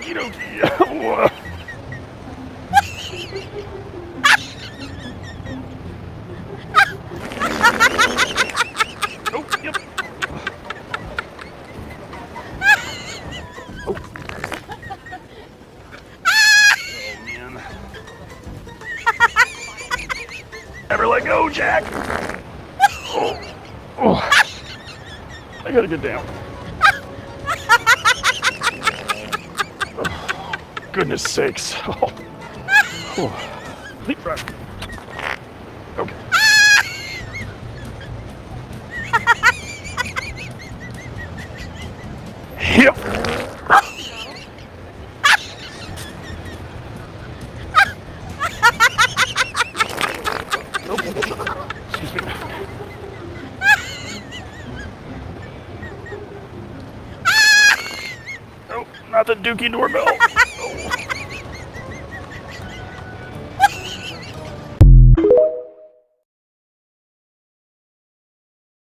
Okie dokie. Oh, yep. Oh. Oh, man. Never let go, Jack. Oh. Oh. I gotta get down. Oh, goodness sakes. Oh. Oh. Leapfrog. Okay. Yep. Excuse me. Oh, not the Dookie doorbell.